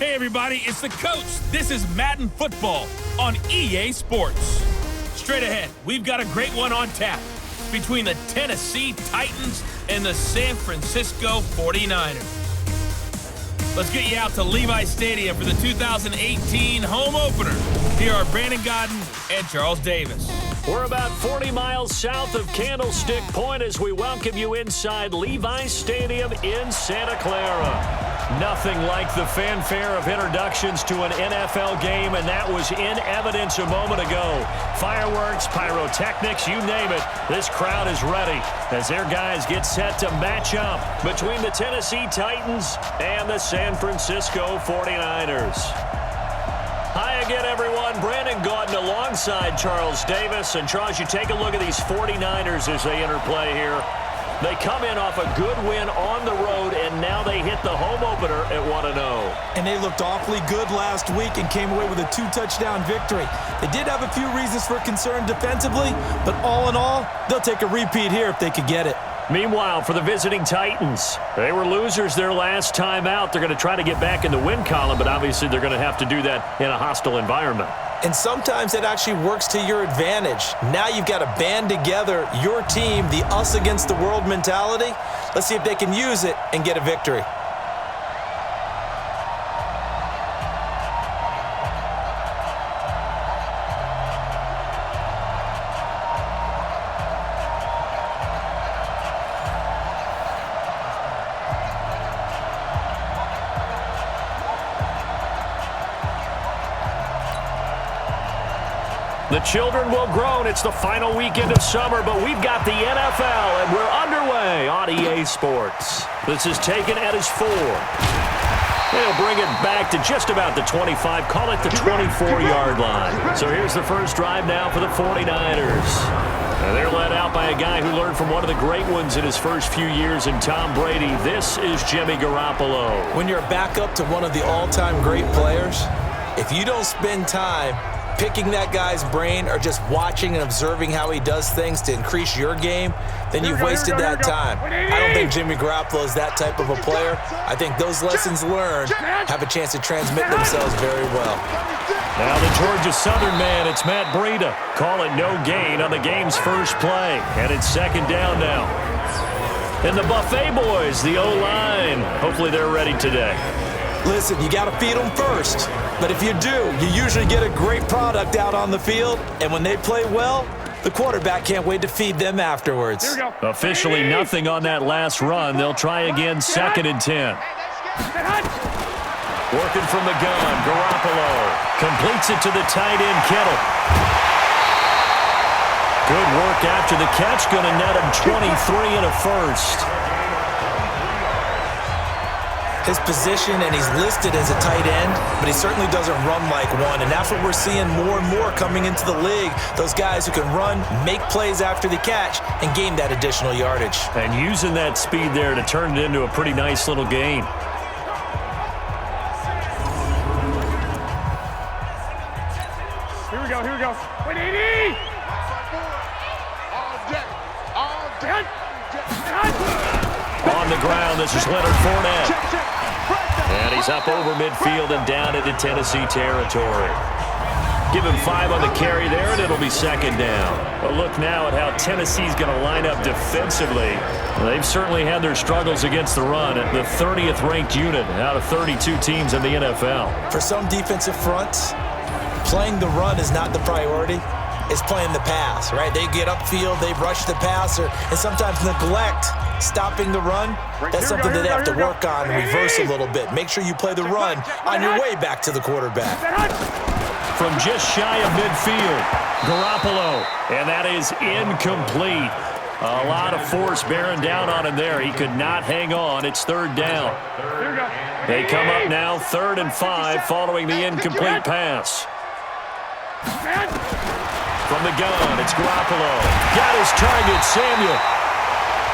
Hey everybody, it's the coach. This is Madden Football on EA Sports. Straight ahead, we've got a great one on tap between the Tennessee Titans and the San Francisco 49ers. Let's get you out to Levi's Stadium for the 2018 home opener. Here are Brandon Godden and Charles Davis. We're about 40 miles south of Candlestick Point as we welcome you inside Levi's Stadium in Santa Clara. Nothing like the fanfare of introductions to an NFL game, and that was in evidence a moment ago. Fireworks, pyrotechnics, you name it. This crowd is ready as their guys get set to match up between the Tennessee Titans and the San Francisco 49ers. Hi again, everyone. Brandon Gaudin alongside Charles Davis. And, Charles, you take a look at these 49ers as they interplay here. They come in off a good win on the road, and now they hit the home opener at 1-0. And they looked awfully good last week and came away with a 2-touchdown victory. They did have a few reasons for concern defensively, but all in all, they'll take a repeat here if they could get it. Meanwhile, for the visiting Titans, they were losers their last time out. They're going to try to get back in the win column, but obviously they're going to have to do that in a hostile environment. And sometimes it actually works to your advantage. Now you've got to band together your team, the us against the world mentality. Let's see if they can use it and get a victory. The children will groan. It's the final weekend of summer, but we've got the NFL, and we're underway on EA Sports. This is taken at his 4. They'll bring it back to just about the 25, call it the 24-yard line. So here's the first drive now for the 49ers. And they're led out by a guy who learned from one of the great ones in his first few years in Tom Brady. This is Jimmy Garoppolo. When you're a backup to one of the all-time great players, if you don't spend time picking that guy's brain or just watching and observing how he does things to increase your game, then you've wasted that time. I don't think Jimmy Garoppolo is that type of a player. I think those lessons learned have a chance to transmit themselves very well. Now the Georgia Southern man, it's Matt Breida. Call it no gain on the game's first play, and it's second down now. And the Buffet boys, the O-line, hopefully they're ready today. Listen, you got to feed them first. But if you do, you usually get a great product out on the field. And when they play well, the quarterback can't wait to feed them afterwards. Officially nothing on that last run. They'll try again, 2nd and 10. Working from the gun, Garoppolo completes it to the tight end, Kittle. Good work after the catch. Going to net him 23 and a first. His position, and he's listed as a tight end, but he certainly doesn't run like one, and that's what we're seeing more and more coming into the league. Those guys who can run, make plays after the catch, and gain that additional yardage. And using that speed there to turn it into a pretty nice little gain. Here we go. 180! On the ground, this is Leonard Fournette. And he's up over midfield and down into Tennessee territory. Give him 5 on the carry there, and it'll be second down. But look now at how Tennessee's going to line up defensively. They've certainly had their struggles against the run. The 30th ranked unit out of 32 teams in the NFL. For some defensive fronts, playing the run is not the priority. It's playing the pass, right? They get upfield, they rush the passer, and sometimes neglect stopping the run. That's something that they have to work on and reverse a little bit. Make sure you play the run on your way back to the quarterback. From just shy of midfield, Garoppolo, and that is incomplete. A lot of force bearing down on him there. He could not hang on. It's third down. They come up now, 3rd and 5, following the incomplete pass. From the gun, it's Garoppolo. Got his target, Samuel.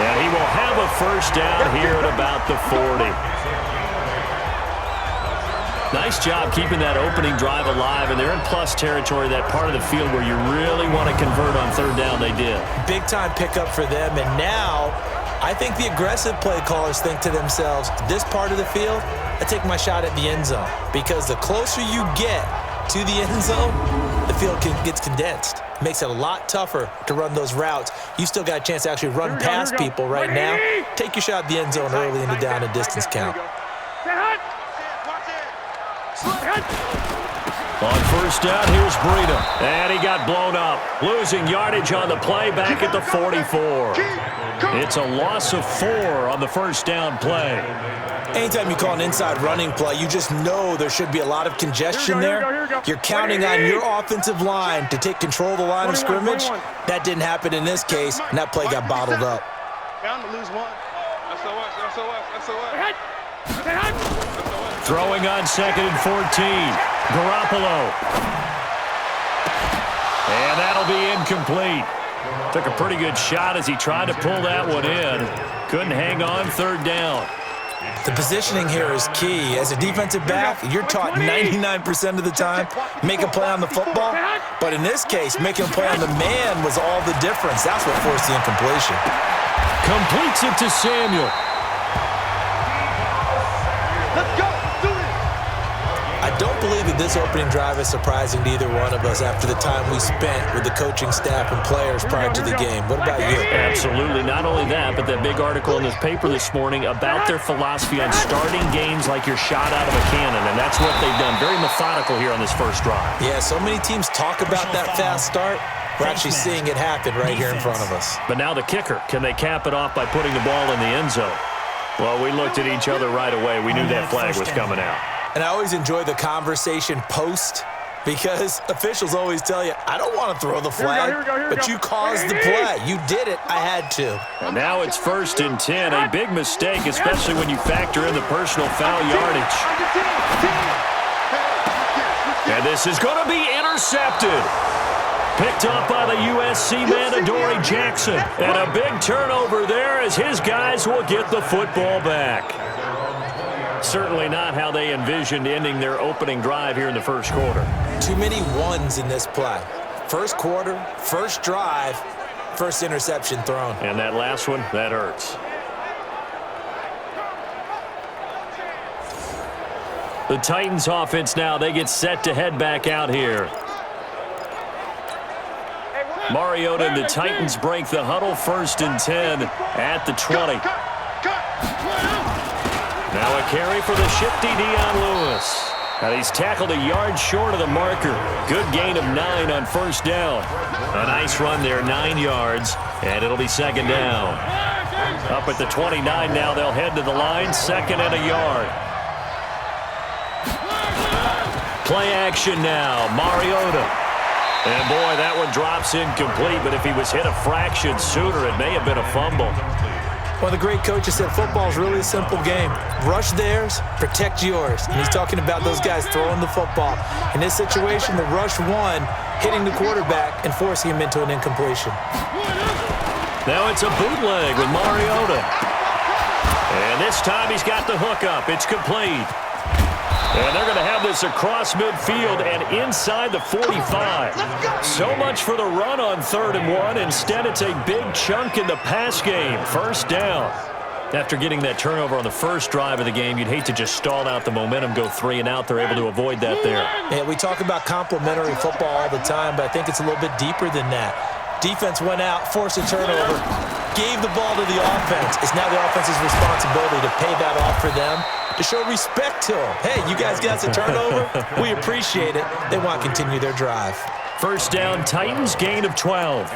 And he will have a first down here at about the 40. Nice job keeping that opening drive alive, and they're in plus territory, that part of the field where you really want to convert on third down. They did. Big time pickup for them, and now I think the aggressive play callers think to themselves, this part of the field, I take my shot at the end zone. Because the closer you get to the end zone, the field gets condensed. Makes it a lot tougher to run those routes. You still got a chance to actually run past people right now. Take your shot at the end zone early in the down and distance count. On first down, here's Breida. And he got blown up. Losing yardage on the play back at the 44. It's a loss of 4 on the first down play. Anytime you call an inside running play, you just know there should be a lot of congestion there. You're counting on your offensive line to take control of the line of scrimmage. That didn't happen in this case, and that play got bottled up. Bound to lose one. Throwing on 2nd and 14. Garoppolo. And that'll be incomplete. Took a pretty good shot as he tried to pull that one in. Couldn't hang on 3rd down. The positioning here is key. As a defensive back, you're taught 99% of the time, make a play on the football. But in this case, making a play on the man was all the difference. That's what forced the incompletion. Completes it to Samuel. Let's go. I don't believe that this opening drive is surprising to either one of us after the time we spent with the coaching staff and players prior to the game. What about you? Absolutely. Not only that, but that big article in this paper this morning about their philosophy on starting games like you're shot out of a cannon, and that's what they've done. Very methodical here on this first drive. Yeah, so many teams talk about that fast start. We're actually seeing it happen right here in front of us. But now the kicker. Can they cap it off by putting the ball in the end zone? Well, we looked at each other right away. We knew that flag was coming out. And I always enjoy the conversation post because officials always tell you, I don't want to throw the flag, but you caused the play. You did it. I had to. And now it's 1st and 10. A big mistake, especially when you factor in the personal foul yardage. And this is going to be intercepted. Picked up by the USC man, Adoree Jackson. And a big turnover there as his guys will get the football back. Certainly not how they envisioned ending their opening drive here in the first quarter. Too many ones in this play. First quarter, first drive, first interception thrown. And that last one, that hurts. The Titans offense now, they get set to head back out here. Mariota and the Titans break the huddle, 1st and 10 at the 20. Now a carry for the shifty Dion Lewis. And he's tackled a yard short of the marker. Good gain of 9 on first down. A nice run there, 9 yards, and it'll be 2nd down. Up at the 29 now, they'll head to the line, 2nd and a yard. Play action now, Mariota. And boy, that one drops incomplete, but if he was hit a fraction sooner, it may have been a fumble. One of the great coaches said football is really a simple game. Rush theirs, protect yours. And he's talking about those guys throwing the football. In this situation, the rush one, hitting the quarterback and forcing him into an incompletion. Now it's a bootleg with Mariota. And this time he's got the hook up. It's complete. And they're going to have this across midfield and inside the 45. So much for the run on 3rd and 1. Instead, it's a big chunk in the pass game. First down. After getting that turnover on the first drive of the game, you'd hate to just stall out the momentum, go 3 and out. They're able to avoid that there. Yeah, we talk about complementary football all the time, but I think it's a little bit deeper than that. Defense went out, forced a turnover, gave the ball to the offense. It's now the offense's responsibility to pay that off for them, to show respect to them. Hey, you guys got the turnover. We appreciate it. They want to continue their drive. First down, Titans, gain of 12.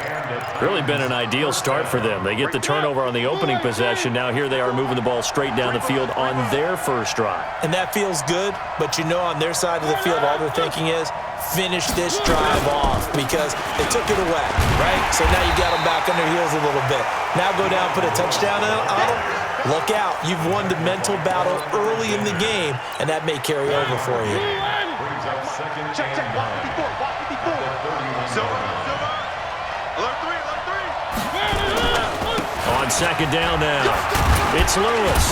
Really been an ideal start for them. They get the turnover on the opening possession. Now here they are moving the ball straight down the field on their first drive. And that feels good, but you know on their side of the field, all they're thinking is, finish this drive off because they took it away, right? So now you got them back on their heels a little bit. Now go down, put a touchdown on them. Look out. You've won the mental battle early in the game, and that may carry over for you. Check, check, 154, 154. Alert 3. On 2nd down now, it's Lewis.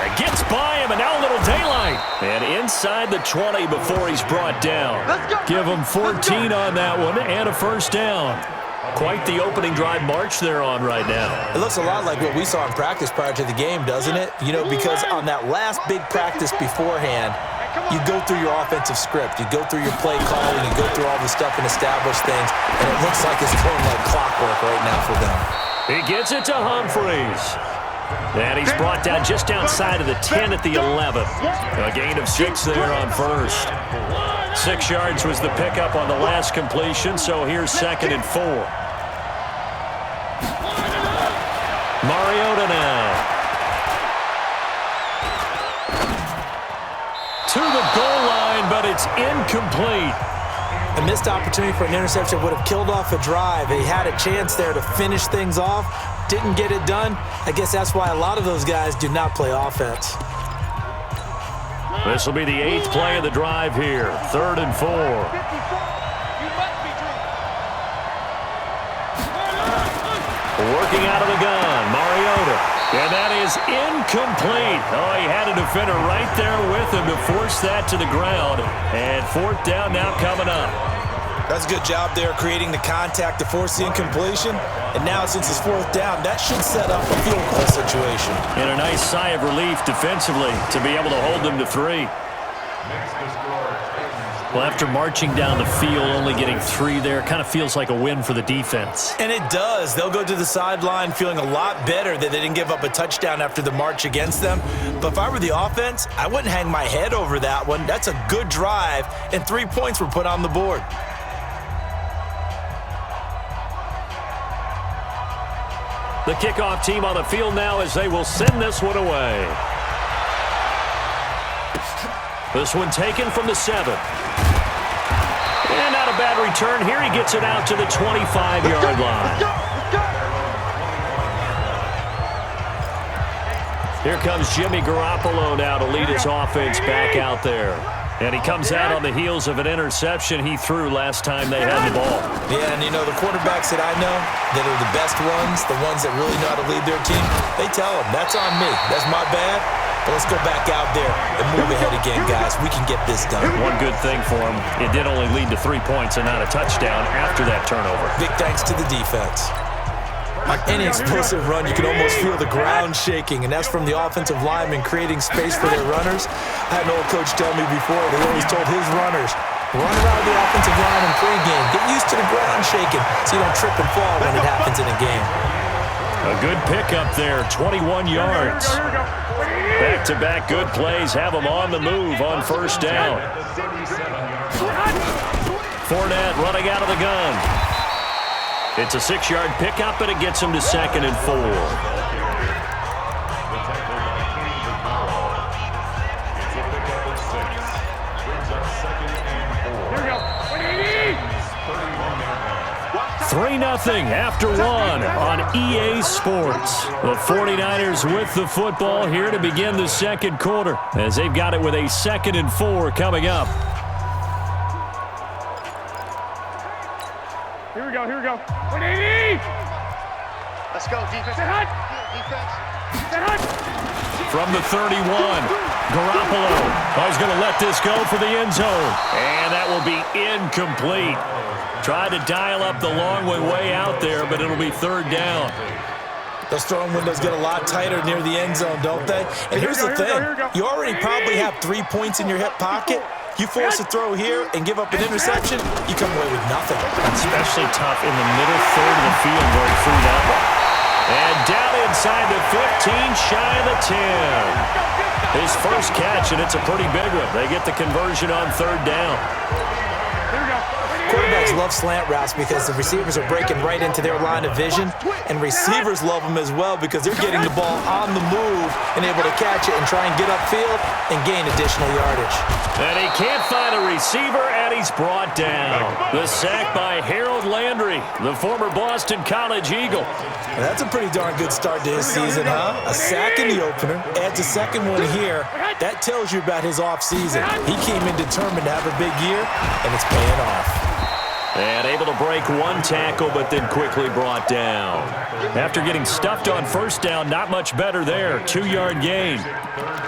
It gets by him, and now a little daylight. And inside the 20 before he's brought down. Give him 14 on that one and a first down. Quite the opening drive march they're on right now. It looks a lot like what we saw in practice prior to the game, doesn't it? You know, because on that last big practice beforehand, you go through your offensive script, you go through your play calling, you go through all the stuff and establish things, and it looks like it's going like clockwork right now for them. He gets it to Humphreys. And he's brought down just outside of the 10 at the 11. A gain of 6 there on first. 6 yards was the pickup on the last completion, so here's 2nd and 4. Mariota now. To the goal line, but it's incomplete. A missed opportunity for an interception would have killed off a drive. He had a chance there to finish things off, didn't get it done. I guess that's why a lot of those guys do not play offense. This will be the 8th play of the drive here. 3rd and 4. Working out of the gun, Mariota. And that is incomplete. Oh, he had a defender right there with him to force that to the ground. And 4th down now coming up. That's a good job there creating the contact to force the incompletion. And now since it's 4th down, that should set up a field goal situation. And a nice sigh of relief defensively to be able to hold them to 3. Well, after marching down the field, only getting 3 there, kind of feels like a win for the defense. And it does. They'll go to the sideline feeling a lot better that they didn't give up a touchdown after the march against them. But if I were the offense, I wouldn't hang my head over that one. That's a good drive, and 3 points were put on the board. The kickoff team on the field now as they will send this one away. This one taken from the 7. And not a bad return here. He gets it out to the 25-yard line. Here comes Jimmy Garoppolo now to lead his offense back out there. And he comes out on the heels of an interception he threw last time they had the ball. Yeah, and you know, the quarterbacks that I know that are the best ones, the ones that really know how to lead their team, they tell them, that's on me. That's my bad. But let's go back out there and move ahead again, guys. We can get this done. One good thing for him, it did only lead to 3 points and not a touchdown after that turnover. Big thanks to the defense. On any explosive run, you can almost feel the ground shaking, and that's from the offensive linemen creating space for their runners. I had an old coach tell me before, they always told his runners, run around the offensive line in pregame. Get used to the ground shaking so you don't trip and fall when it happens in a game. A good pickup there, 21 yards. Back-to-back good plays have them on the move on 1st down. Fournette running out of the gun. It's a 6-yard pickup, and it gets him to 2nd and 4. Here we go. 3-0 after 1 on EA Sports. The 49ers with the football here to begin the 2nd quarter as they've got it with a 2nd and 4 coming up. Here we go, here we go. 180! Let's go, defense. Set hut! Defense. Set hut! From the 31, Garoppolo. He's going to let this go for the end zone. And that will be incomplete. Tried to dial up the long way out there, but it'll be 3rd down. Those throwing windows get a lot tighter near the end zone, don't they? And here's the thing. You already probably have 3 points in your hip pocket. You force a throw here and give up an interception, you come away with nothing. Especially tough in the middle 3rd of the field where he threw that one. And down inside the 15, shy of the 10. His first catch, and it's a pretty big one. They get the conversion on 3rd down. Quarterbacks love slant routes because the receivers are breaking right into their line of vision, and receivers love them as well because they're getting the ball on the move and able to catch it and try and get upfield and gain additional yardage. And he can't find a receiver, and he's brought down. The sack by Harold Landry, the former Boston College Eagle. Well, that's a pretty darn good start to his season, huh? A sack in the opener, adds a 2nd one here. That tells you about his offseason. He came in determined to have a big year, and it's paying off. And able to break one tackle, but then quickly brought down. After getting stuffed on first down, not much better there. 2-yard gain.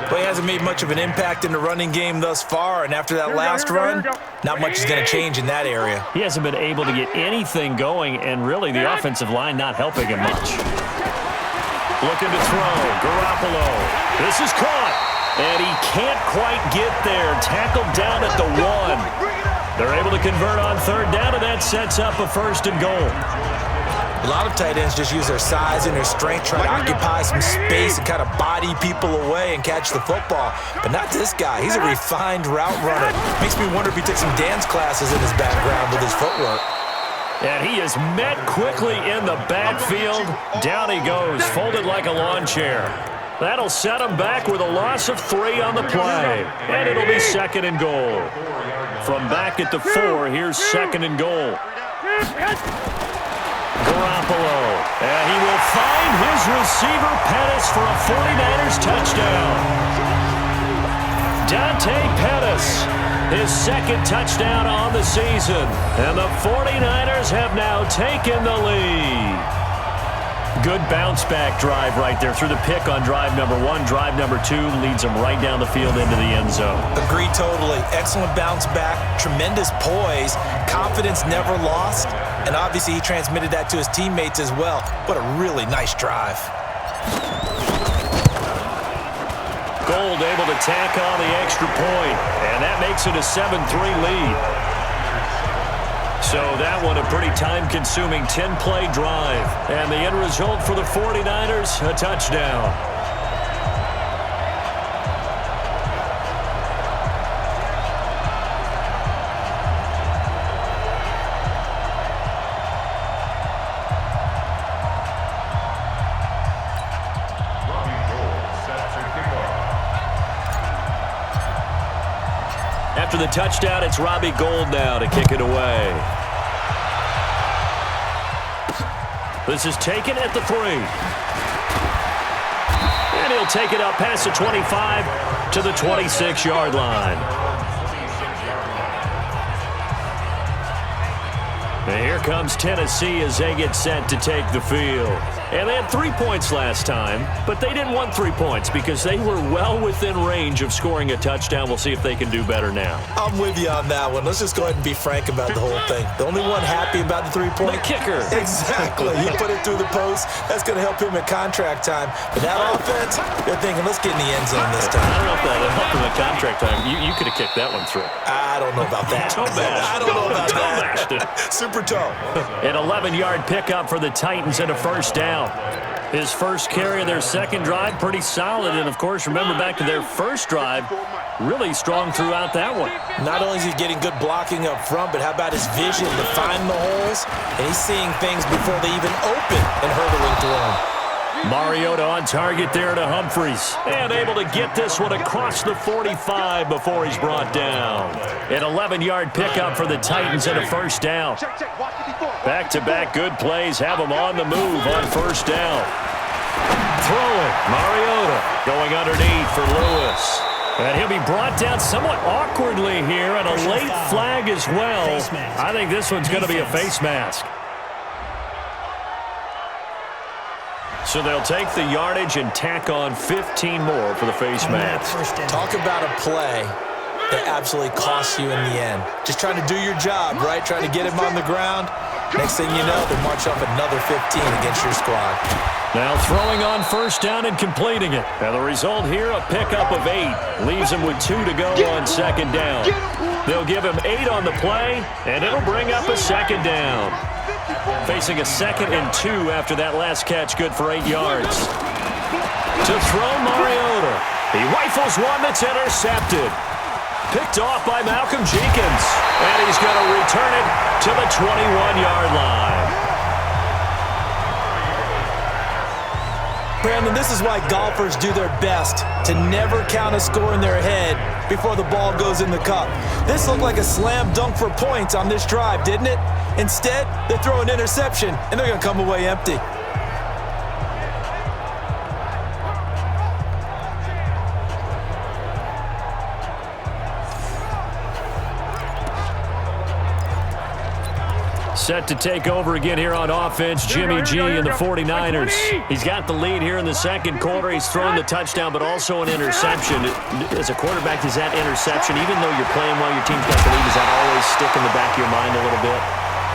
Well, he hasn't made much of an impact in the running game thus far, and after that last run, not much is going to change in that area. He hasn't been able to get anything going, and really the offensive line not helping him much. Looking to throw. Garoppolo. This is caught. And he can't quite get there. Tackled down at the 1. They're able to convert on third down, and that sets up a 1st and goal. A lot of tight ends just use their size and their strength, try to occupy some space and kind of body people away and catch the football. But not this guy. He's a refined route runner. Makes me wonder if he took some dance classes in his background with his footwork. And he is met quickly in the backfield. Down he goes, folded like a lawn chair. That'll set him back with a loss of 3 on the play. And it'll be 2nd and goal. From back at the 4, here's 2nd and goal. Garoppolo. And he will find his receiver, Pettis, for a 49ers touchdown. Dante Pettis, his 2nd touchdown on the season. And the 49ers have now taken the lead. Good bounce-back drive right there through the pick on drive number 1. Drive number 2 leads him right down the field into the end zone. Agree totally. Excellent bounce back, tremendous poise, confidence never lost, and obviously he transmitted that to his teammates as well. What a really nice drive. Gold able to tack on the extra point, and that makes it a 7-3 lead. So that one a pretty time-consuming 10-play drive. And the end result for the 49ers, a touchdown. After the touchdown, it's Robbie Gould now to kick it away. This is taken at the 3. And he'll take it up past the 25 to the 26-yard line. And here comes Tennessee as they get set to take the field. And they had 3 points last time, but they didn't want 3 points because they were well within range of scoring a touchdown. We'll see if they can do better now. I'm with you on that one. Let's just go ahead and be frank about the whole thing. The only one happy about the 3-point? The kicker. Exactly. He put it through the post. That's going to help him at contract time. But that offense, they're thinking, let's get in the end zone this time. I don't know if that helped him at contract time. You could have kicked that one through. I don't know about that. I don't know about that. Super toe. An 11-yard pickup for the Titans and a 1st down. His first carry of their 2nd drive, pretty solid. And, of course, remember back to their 1st drive, really strong throughout that one. Not only is he getting good blocking up front, but how about his vision to find the holes? And he's seeing things before they even open and hurdling through them. Mariota on target there to Humphries. And able to get this one across the 45 before he's brought down. An 11-yard pickup for the Titans and a 1st down. Back-to-back good plays have them on the move on 1st down. Throwing. Mariota going underneath for Lewis. And he'll be brought down somewhat awkwardly here, and a late flag as well. I think this one's going to be a face mask. So they'll take the yardage and tack on 15 more for the face mask. Talk about a play that absolutely costs you in the end. Just trying to do your job, right? Trying to get him on the ground. Next thing you know, they march off another 15 against your squad. Now throwing on 1st down and completing it. Now the result here, a pickup of 8. Leaves him with 2 to go on 2nd down. They'll give him 8 on the play, and it'll bring up a 2nd down. Facing a 2nd and 2 after that last catch, good for 8 yards. To throw Mariota. He rifles one that's intercepted. Picked off by Malcolm Jenkins. And he's going to return it to the 21-yard line. Brandon, this is why golfers do their best to never count a score in their head before the ball goes in the cup. This looked like a slam dunk for points on this drive, didn't it? Instead, they throw an interception, and they're going to come away empty. Set to take over again here on offense, Jimmy G and the 49ers. He's got the lead here in the second quarter. He's thrown the touchdown, but also an interception. As a quarterback, is that interception, even though you're playing well, your team's got the lead, does that always stick in the back of your mind a little bit?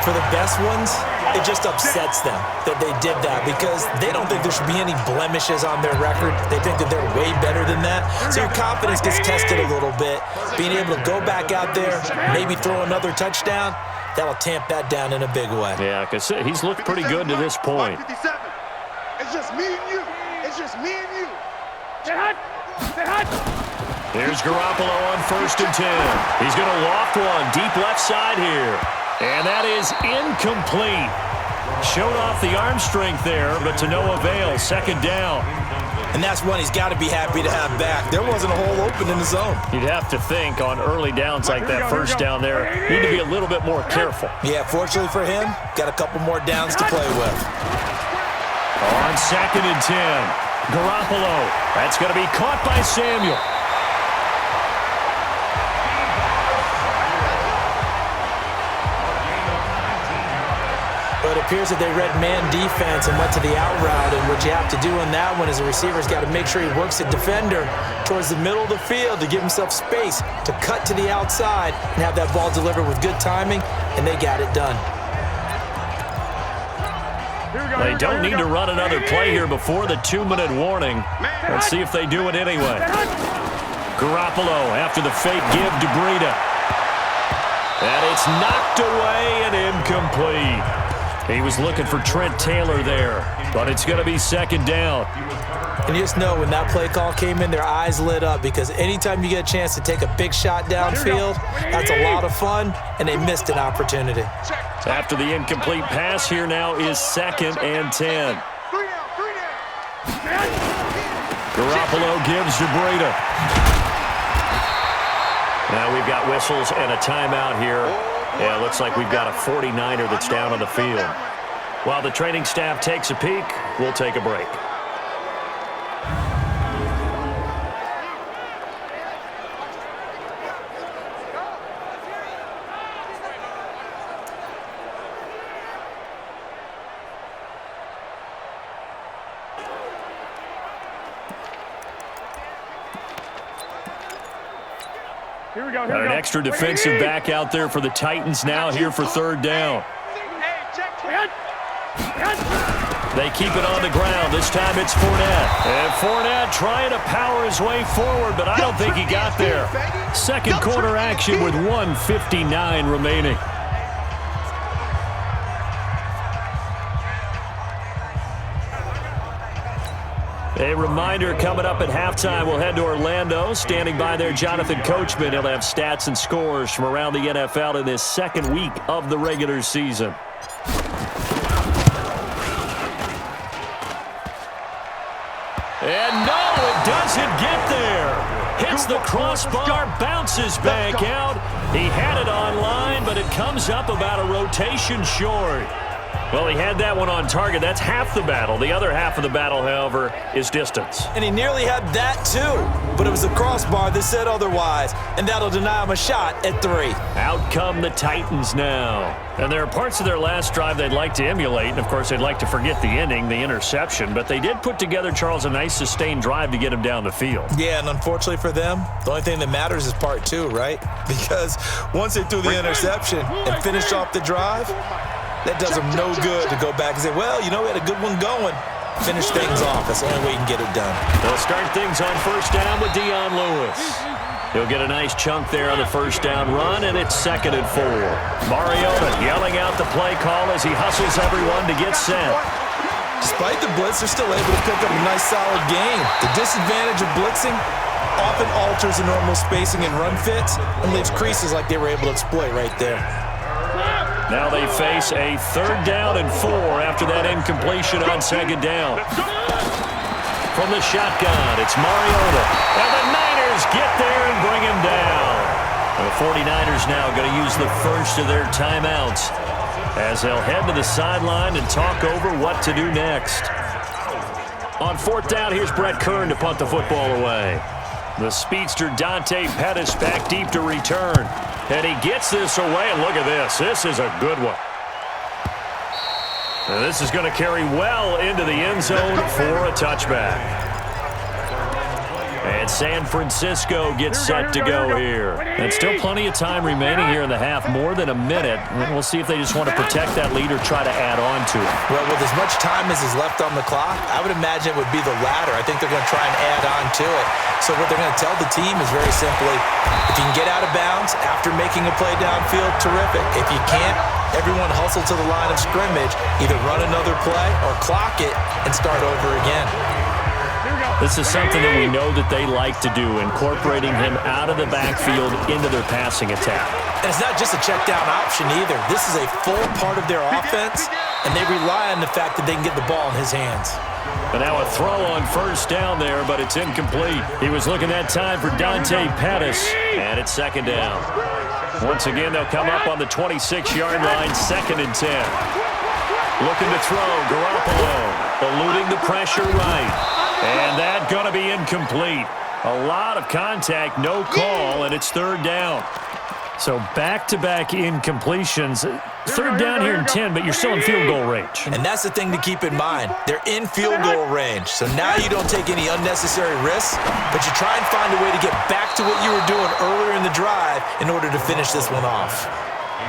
For the best ones, it just upsets them that they did that because they don't think there should be any blemishes on their record. They think that they're way better than that. So your confidence gets tested a little bit. Being able to go back out there, maybe throw another touchdown, that'll tamp that down in a big way. Yeah, because he's looked pretty good to this point. It's just me and you. It's just me and you. Get hot. Get hot. Here's Garoppolo on 1st and 10. He's going to loft one deep left side here. And that is incomplete. Showed off the arm strength there, but to no avail. 2nd down. And that's one he's got to be happy to have back. There wasn't a hole open in the zone. You'd have to think on early downs like that 1st down there, need to be a little bit more careful. Yeah, fortunately for him, got a couple more downs to play with. On 2nd and 10, Garoppolo. That's going to be caught by Samuel. But it appears that they read man defense and went to the out route, and what you have to do in that one is the receiver's got to make sure he works the defender towards the middle of the field to give himself space to cut to the outside and have that ball delivered with good timing, and they got it done. They don't need to run another play here before the 2-minute warning. Let's see if they do it anyway. Garoppolo after the fake give to Breida. And it's knocked away and incomplete. He was looking for Trent Taylor there, but it's going to be 2nd down. And you just know when that play call came in, their eyes lit up because anytime you get a chance to take a big shot downfield, that's a lot of fun, and they missed an opportunity. After the incomplete pass, here now is 2nd and 10. Garoppolo gives to Breida. Now we've got whistles and a timeout here. Yeah, looks like we've got a 49er that's down on the field. While the training staff takes a peek, we'll take a break. Got an extra defensive back out there for the Titans now here for 3rd down. They keep it on the ground. This time it's Fournette. And Fournette trying to power his way forward, but I don't think he got there. 2nd quarter action with 1:59 remaining. A reminder coming up at halftime, we'll head to Orlando. Standing by there, Jonathan Coachman. He'll have stats and scores from around the NFL in this 2nd week of the regular season. And no, it doesn't get there. Hits the crossbar, bounces back out. He had it on line, but it comes up about a rotation short. Well, he had that one on target. That's half the battle. The other half of the battle, however, is distance. And he nearly had that too, but it was the crossbar that said otherwise, and that'll deny him a shot at 3. Out come the Titans now. And there are parts of their last drive they'd like to emulate, and of course they'd like to forget the ending, the interception, but they did put together, Charles, a nice sustained drive to get him down the field. Yeah, and unfortunately for them, the only thing that matters is part 2, right? Because once they threw the interception and finished off the drive, that does them no good to go back and say, well, you know, we had a good one going. Finish things off. That's the only way you can get it done. They'll start things on 1st down with Dion Lewis. He'll get a nice chunk there on the 1st down run, and it's 2nd and 4. Mariota yelling out the play call as he hustles everyone to get set. Despite the blitz, they're still able to pick up a nice, solid game. The disadvantage of blitzing often alters the normal spacing and run fits and leaves creases like they were able to exploit right there. Now they face a 3rd down and 4 after that incompletion on 2nd down. From the shotgun, it's Mariota. And the Niners get there and bring him down. And the 49ers now going to use the first of their timeouts as they'll head to the sideline and talk over what to do next. On 4th down, here's Brett Kern to punt the football away. The speedster Dante Pettis back deep to return. And he gets this away, and look at this. This is a good one. This is going to carry well into the end zone for a touchback. And San Francisco gets set to go here. And still plenty of time remaining here in the half, more than a minute. We'll see if they just want to protect that lead or try to add on to it. Well, with as much time as is left on the clock, I would imagine it would be the latter. I think they're going to try and add on to it. So what they're going to tell the team is very simply, if you can get out of bounds after making a play downfield, terrific. If you can't, everyone hustle to the line of scrimmage, either run another play or clock it and start over again. This is something that we know that they like to do, incorporating him out of the backfield into their passing attack. And it's not just a check down option either. This is a full part of their offense, and they rely on the fact that they can get the ball in his hands. And now a throw on first down there, but it's incomplete. He was looking that time for Dante Pettis, and it's second down. Once again, they'll come up on the 26-yard line, 2nd and 10. Looking to throw, Garoppolo, eluding the pressure right. And that's going to be incomplete. A lot of contact, no call, and it's 3rd down. So back-to-back incompletions. 3rd down here in 10, but you're still in field goal range. And that's the thing to keep in mind. They're in field goal range. So now you don't take any unnecessary risks, but you try and find a way to get back to what you were doing earlier in the drive in order to finish this one off.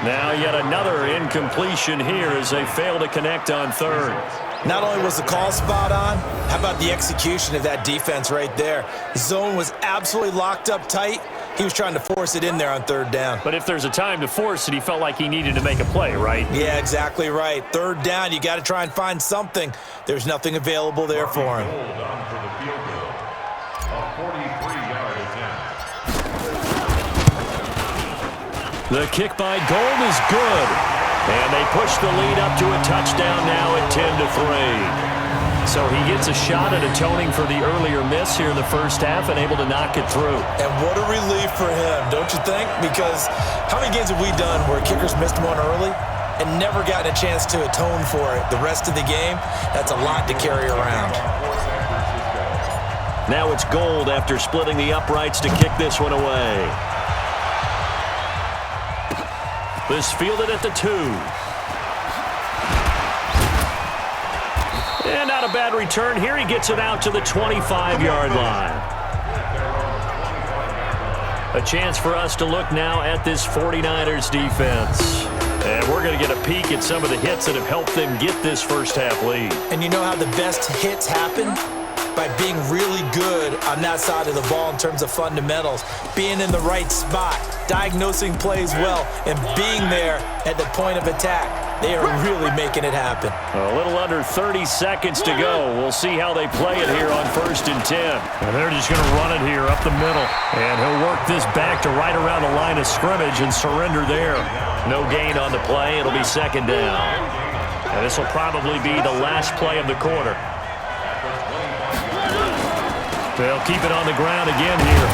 Now yet another incompletion here as they fail to connect on 3rd. Not only was the call spot on, how about the execution of that defense right there? The zone was absolutely locked up tight. He was trying to force it in there on 3rd down. But if there's a time to force it, he felt like he needed to make a play, right? Yeah, exactly right. 3rd down, you got to try and find something. There's nothing available there for him. The kick by Gold is good. And they push the lead up to a touchdown now at 10-3. So he gets a shot at atoning for the earlier miss here in the first half and able to knock it through. And what a relief for him, don't you think? Because how many games have we done where kickers missed one early and never gotten a chance to atone for it the rest of the game? That's a lot to carry around. Now it's Gold after splitting the uprights to kick this one away. This fielded at the 2. And not a bad return here. He gets it out to the 25-yard line. A chance for us to look now at this 49ers defense. And we're going to get a peek at some of the hits that have helped them get this first half lead. And you know how the best hits happen? By being really good on that side of the ball in terms of fundamentals, being in the right spot, diagnosing plays well, and being there at the point of attack. They are really making it happen. A little under 30 seconds to go. We'll see how they play it here on 1st and 10. And they're just going to run it here up the middle. And he'll work this back to right around the line of scrimmage and surrender there. No gain on the play. It'll be 2nd down. And this will probably be the last play of the quarter. They'll keep it on the ground again here.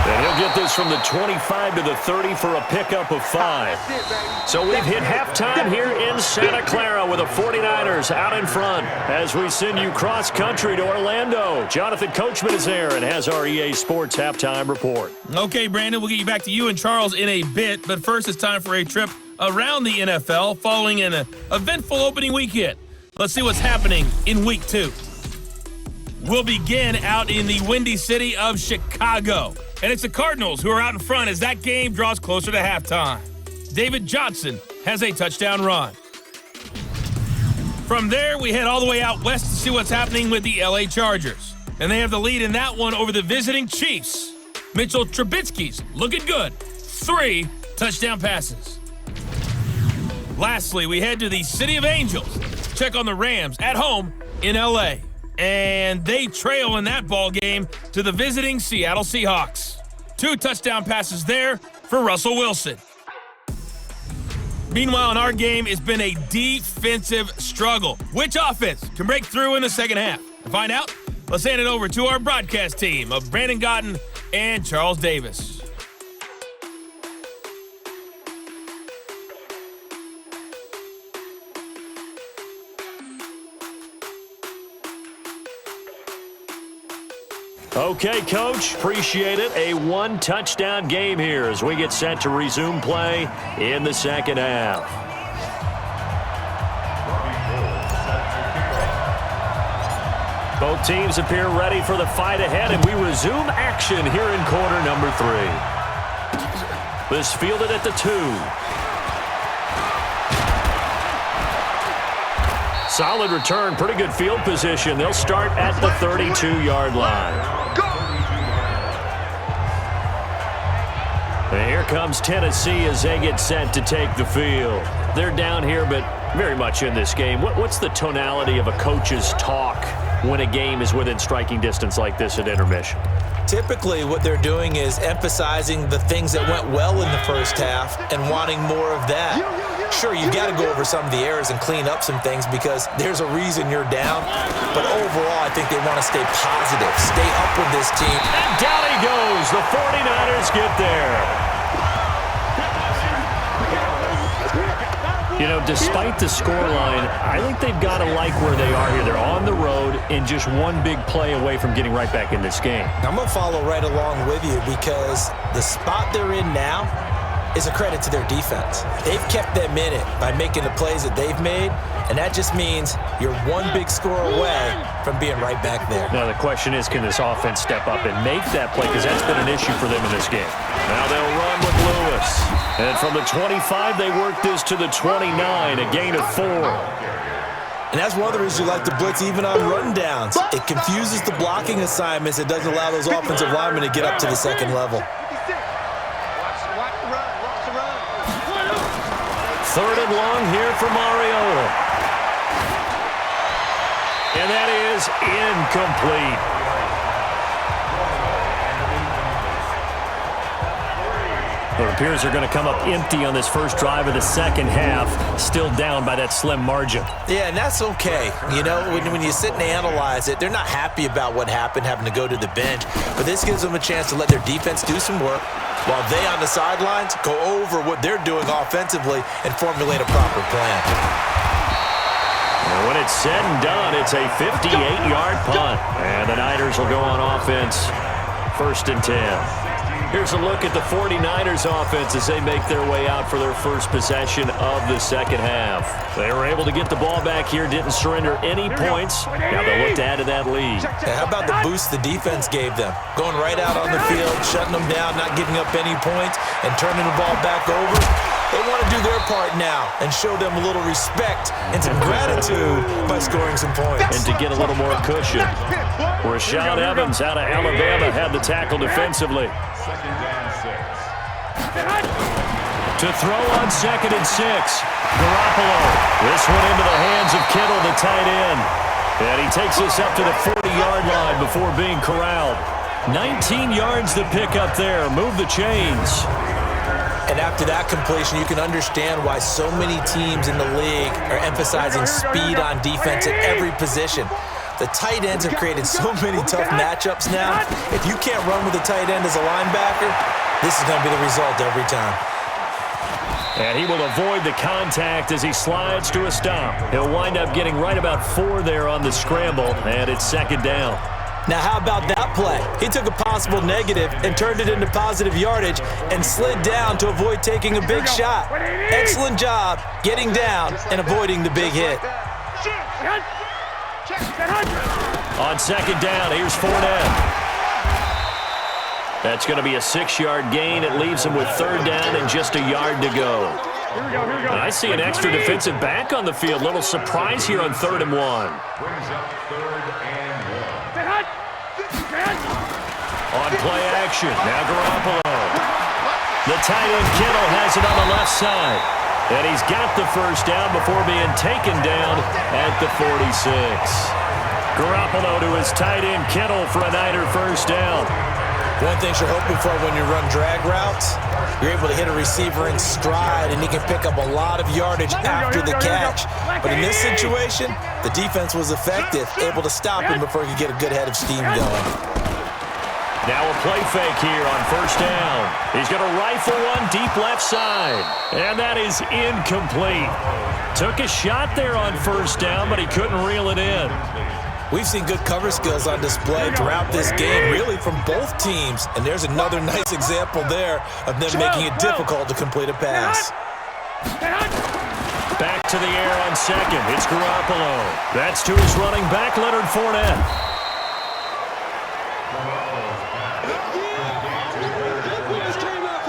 And he'll get this from the 25 to the 30 for a pickup of 5. So we've hit halftime here in Santa Clara with the 49ers out in front as we send you cross-country to Orlando. Jonathan Coachman is there and has our EA Sports halftime report. Okay, Brandon, we'll get you back to you and Charles in a bit, but first it's time for a trip around the NFL following an eventful opening weekend. Let's see what's happening in Week 2. We'll begin out in the windy city of Chicago. And it's the Cardinals who are out in front as that game draws closer to halftime. David Johnson has a touchdown run. From there, we head all the way out west to see what's happening with the LA Chargers. And they have the lead in that one over the visiting Chiefs. Mitchell Trubisky's looking good. 3 touchdown passes. Lastly, we head to the City of Angels. Check on the Rams at home in LA. And they trail in that ball game to the visiting Seattle Seahawks. 2 touchdown passes there for Russell Wilson. Meanwhile, in our game, it's been a defensive struggle. Which offense can break through in the second half? To find out, let's hand it over to our broadcast team of Brandon Gotten and Charles Davis. Okay, Coach, appreciate it. A 1-touchdown game here as we get set to resume play in the second half. Both teams appear ready for the fight ahead, and we resume action here in quarter number 3. This fielded at the 2. Solid return, pretty good field position. They'll start at the 32-yard line. And here comes Tennessee as they get set to take the field. They're down here, but very much in this game. What's the tonality of a coach's talk when a game is within striking distance like this at intermission? Typically, what they're doing is emphasizing the things that went well in the first half and wanting more of that. Sure, you got to go over some of the errors and clean up some things because there's a reason you're down. But overall, I think they want to stay positive, stay up with this team. And down he goes. The 49ers get there. You know, despite the scoreline, I think they've got to like where they are here. They're on the road and just one big play away from getting right back in this game. I'm going to follow right along with you because the spot they're in now is a credit to their defense. They've kept them in it by making the plays that they've made, and that just means you're one big score away from being right back there. Now the question is, can this offense step up and make that play? Because that's been an issue for them in this game. Now they'll run with Lewis. And from the 25, they work this to the 29, a gain of 4. And that's one of the reasons you like to blitz even on rundowns. It confuses the blocking assignments. It doesn't allow those offensive linemen to get up to the second level. Third and long here for Mariota. And that is incomplete. It appears they're going to come up empty on this first drive of the second half, still down by that slim margin. Yeah, and that's okay. You know, when you sit and analyze it, they're not happy about what happened, having to go to the bench. But this gives them a chance to let their defense do some work while they on the sidelines go over what they're doing offensively and formulate a proper plan. And when it's said and done, it's a 58-yard punt. And the Niners will go on offense, 1st and 10. Here's a look at the 49ers offense as they make their way out for their first possession of the second half. They were able to get the ball back here, didn't surrender any points. Now they'll look to add to that lead. Yeah, how about the boost the defense gave them? Going right out on the field, shutting them down, not giving up any points, and turning the ball back over. They want to do their part now and show them a little respect and some gratitude by scoring some points. And to get a little more cushion. Rashaan Evans out of Alabama had the tackle defensively. To throw on 2nd and 6. Garoppolo. This one into the hands of Kittle, the tight end. And he takes us up to the 40-yard line before being corralled. 19 yards to pick up there. Move the chains. And after that completion, you can understand why so many teams in the league are emphasizing speed on defense at every position. The tight ends have created so many tough matchups now. If you can't run with a tight end as a linebacker, this is going to be the result every time. And he will avoid the contact as he slides to a stop. He'll wind up getting right about 4 there on the scramble, and it's 2nd down. Now, how about that play? He took a possible negative and turned it into positive yardage and slid down to avoid taking a big shot. Excellent job getting down and avoiding the big hit. On 2nd down, here's Fournette. That's going to be a 6-yard gain. It leaves him with 3rd down and just a yard to go. And I see an extra defensive back on the field. Little surprise here on 3rd and 1. On play action, now Garoppolo. The tight end Kittle has it on the left side. And he's got the 1st down before being taken down at the 46. Garoppolo to his tight end Kittle for a Niner 1st down. One thing you're hoping for when you run drag routes, you're able to hit a receiver in stride and he can pick up a lot of yardage after the catch. But in this situation, the defense was effective, able to stop him before he could get a good head of steam going. Now a play fake here on 1st down. He's going to rifle one deep left side. And that is incomplete. Took a shot there on 1st down, but he couldn't reel it in. We've seen good cover skills on display throughout this game, really from both teams. And there's another nice example there of them making it difficult to complete a pass. Back to the air on second. It's Garoppolo. That's to his running back, Leonard Fournette.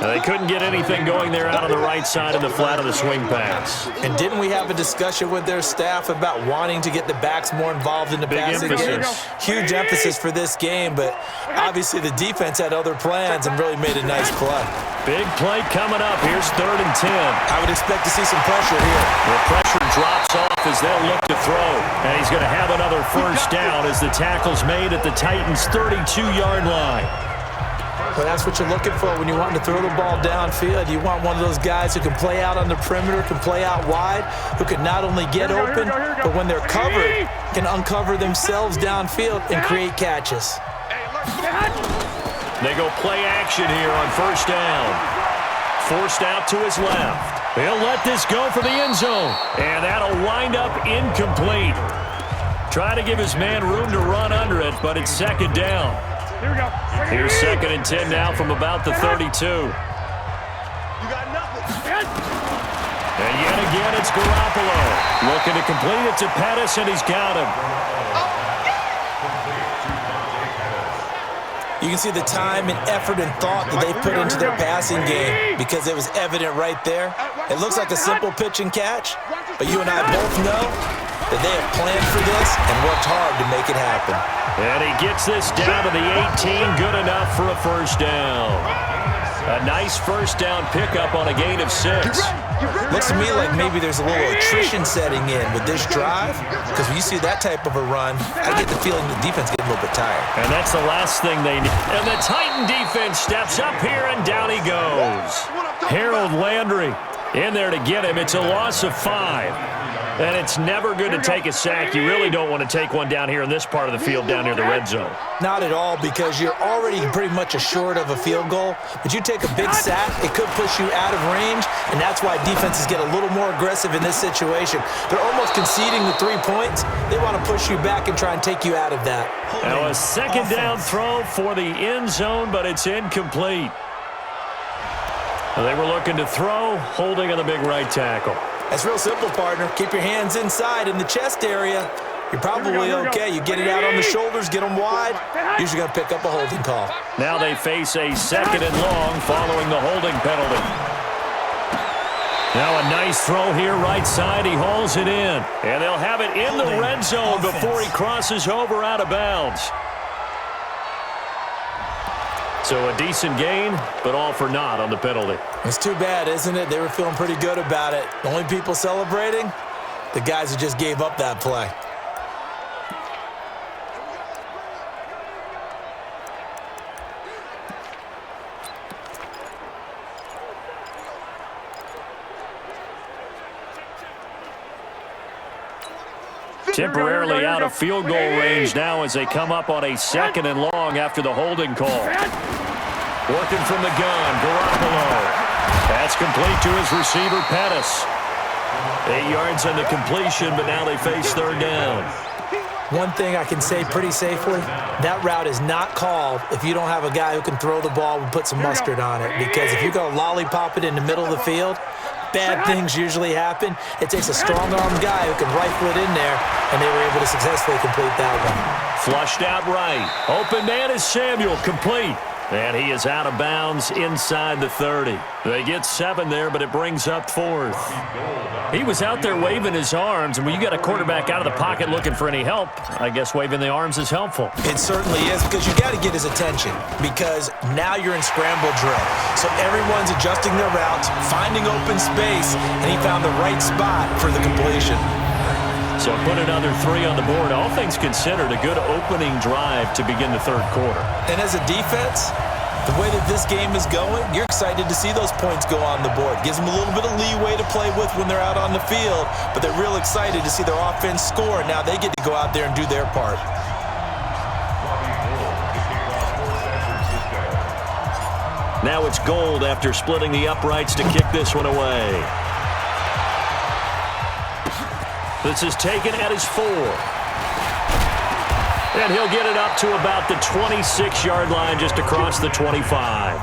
They couldn't get anything going there out on the right side of the flat of the swing pass. And didn't we have a discussion with their staff about wanting to get the backs more involved in the passing game? Huge emphasis for this game, but obviously the defense had other plans and really made a nice play. Big play coming up. Here's 3rd and 10. I would expect to see some pressure here. The pressure drops off as they'll look to throw. And he's going to have another first down as the tackle's made at the Titans' 32-yard line. Well, that's what you're looking for when you're wanting to throw the ball downfield. You want one of those guys who can play out on the perimeter, can play out wide, who can not only get open, but when they're covered, can uncover themselves downfield and create catches. They go play action here on first down. Forced out to his left. He'll let this go for the end zone. And that'll wind up incomplete. Try to give his man room to run under it, but it's 2nd down. Here we go. Here's 2nd and 10 now from about the 32. You got nothing. And yet again, it's Garoppolo. Looking to complete it to Pettis, and he's got him. You can see the time and effort and thought that they put into their passing game because it was evident right there. It looks like a simple pitch and catch, but you and I both know that they have planned for this and worked hard to make it happen. And he gets this down to the 18, good enough for a first down. A nice first down pickup on a gain of 6. Looks to me like maybe there's a little attrition setting in with this drive, because when you see that type of a run, I get the feeling the defense gets a little bit tired. And that's the last thing they need. And the Titan defense steps up here, and down he goes. Harold Landry in there to get him. It's a loss of 5. And it's never good to take a sack. You really don't want to take one down here in this part of the field, down near the red zone. Not at all, because you're already pretty much assured of a field goal. But you take a big sack, it could push you out of range, and that's why defenses get a little more aggressive in this situation. They're almost conceding the 3 points. They want to push you back and try and take you out of that. Now a 2nd down throw for the end zone, but it's incomplete. They were looking to throw, holding on the big right tackle. That's real simple, partner. Keep your hands inside in the chest area. You're probably okay. You get it out on the shoulders, get them wide. Usually going to pick up a holding call. Now they face a 2nd and long following the holding penalty. Now a nice throw here, right side. He hauls it in. And they'll have it in the red zone before he crosses over out of bounds. So a decent gain, but all for naught on the penalty. It's too bad, isn't it? They were feeling pretty good about it. The only people celebrating, the guys who just gave up that play. Temporarily out of field goal range now as they come up on a 2nd and long after the holding call. Working from the gun, Garoppolo. That's complete to his receiver, Pettis. 8 yards on the completion, but now they face 3rd down. One thing I can say pretty safely, that route is not called if you don't have a guy who can throw the ball and put some mustard on it. Because if you're going to lollipop it in the middle of the field, bad things usually happen. It takes a strong-armed guy who can rifle it in there, and they were able to successfully complete that one. Flushed out right. Open man is Samuel, complete. And he is out of bounds inside the 30. They get 7 there, but it brings up 4th. He was out there waving his arms, and when you got a quarterback out of the pocket looking for any help, I guess waving the arms is helpful. It certainly is, because you got to get his attention, because now you're in scramble drill. So everyone's adjusting their routes, finding open space, and he found the right spot for the completion. So put another 3 on the board. All things considered, a good opening drive to begin the 3rd quarter. And as a defense, the way that this game is going, you're excited to see those points go on the board. Gives them a little bit of leeway to play with when they're out on the field, but they're real excited to see their offense score. Now they get to go out there and do their part. Now it's Gold after splitting the uprights to kick this one away. This is taken at his 4. And he'll get it up to about the 26-yard line, just across the 25.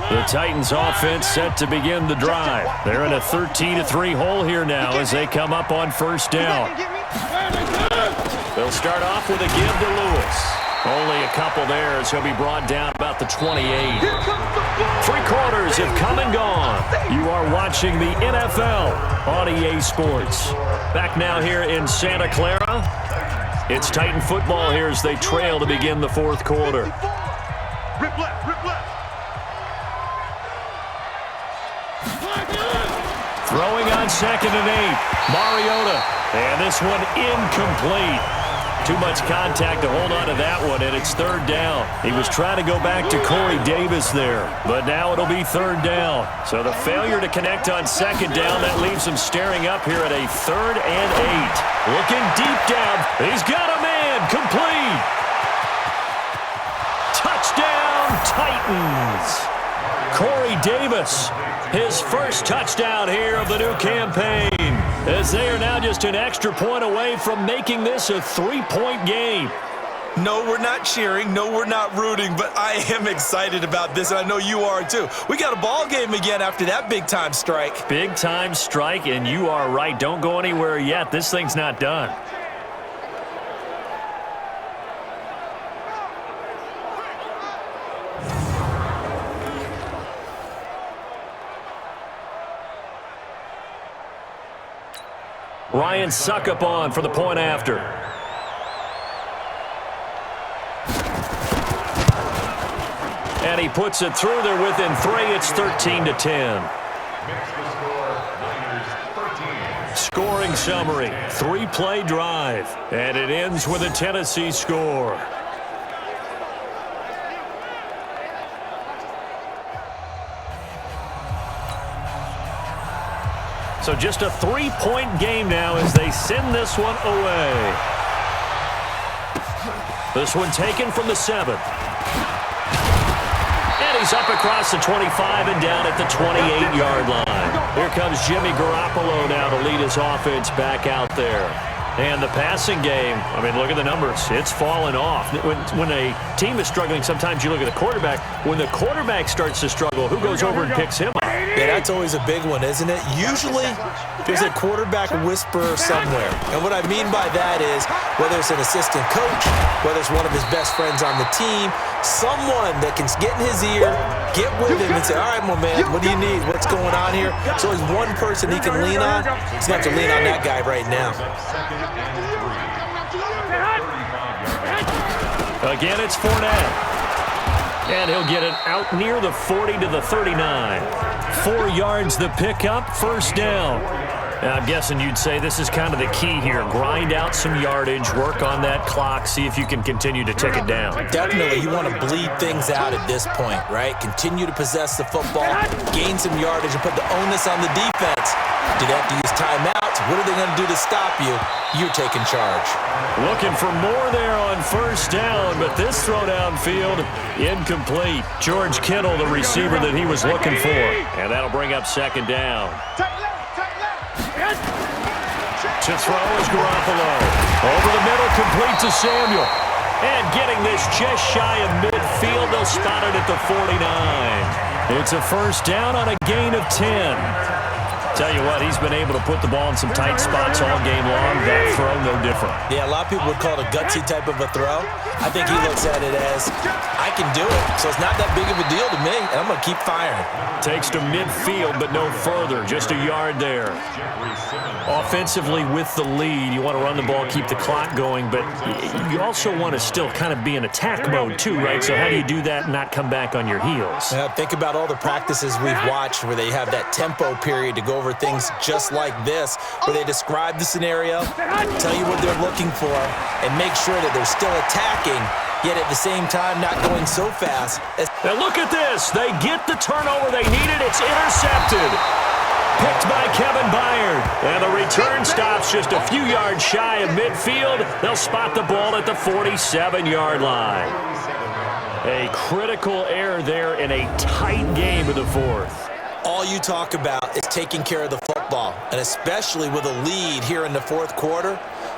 The Titans offense set to begin the drive. They're in a 13-3 hole here now as they come up on first down. They'll start off with a give to Lewis. Only a couple there as he'll be brought down about the 28. 3 quarters have come and gone. You are watching the NFL on EA Sports. Back now here in Santa Clara. It's Titan football here as they trail to begin the fourth quarter. Rip left, rip left. Throwing on 2nd and 8. Mariota. And this one incomplete. Too much contact to hold on to that one, and it's 3rd down. He was trying to go back to Corey Davis there, but now it'll be 3rd down. So the failure to connect on 2nd down, that leaves him staring up here at a 3rd and 8. Looking deep down. He's got a man. Complete. Touchdown, Titans. Corey Davis, his first touchdown here of the new campaign, as they are now just an extra point away from making this a 3-point game. No, we're not cheering. No, we're not rooting, but I am excited about this, and I know you are too. We got a ball game again after that big-time strike. Big-time strike, and you are right. Don't go anywhere yet. This thing's not done. Ryan Suckup on for the point after. And he puts it through. They're within 3. It's 13-10. Scoring summary. 3-play drive. And it ends with a Tennessee score. So just a 3-point game now as they send this one away. This one taken from the 7. And he's up across the 25 and down at the 28-yard line. Here comes Jimmy Garoppolo now to lead his offense back out there. And the passing game, I mean, look at the numbers. It's fallen off. When a team is struggling, sometimes you look at the quarterback. When the quarterback starts to struggle, who goes over and picks him up? Yeah, that's always a big one, isn't it? Usually, there's a quarterback whisperer somewhere. And what I mean by that is, whether it's an assistant coach, whether it's one of his best friends on the team, someone that can get in his ear, get with him and say, all right, my man, what do you need? What's going on here? So there's one person he can lean on. He's going to have to lean on that guy right now. Again, it's Fournette. And he'll get it out near the 40 to the 39. 4 yards the pickup, first down. Now, I'm guessing you'd say this is kind of the key here. Grind out some yardage, work on that clock, see if you can continue to tick it down. Definitely, you want to bleed things out at this point, right? Continue to possess the football, gain some yardage, and put the onus on the defense. Do they have to use timeouts? What are they going to do to stop you? You're taking charge. Looking for more there on first down, but this throw downfield, incomplete. George Kittle, the receiver that he was looking for. And that'll bring up second down. To throw is Garoppolo. Over the middle, complete to Samuel. And getting this just shy of midfield, they'll spot it at the 49. It's a first down on a gain of 10. Tell you what, he's been able to put the ball in some tight spots all game long. That throw, no different. Yeah, a lot of people would call it a gutsy type of a throw. I think he looks at it as, I can do it. So it's not that big of a deal to me, and I'm going to keep firing. Takes to midfield, but no further. Just a yard there. Offensively with the lead, you want to run the ball, keep the clock going, but you also want to still kind of be in attack mode too, right? So how do you do that and not come back on your heels? Think about all the practices we've watched where they have that tempo period to go over things just like this, where they describe the scenario, tell you what they're looking for, and make sure that they're still attacking, yet at the same time not going so fast. Now look at this. They get the turnover they needed. It's intercepted. Picked by Kevin Byard. And the return stops just a few yards shy of midfield. They'll spot the ball at the 47-yard line. A critical error there in a tight game of the fourth. All you talk about is taking care of the football, and especially with a lead here in the fourth quarter,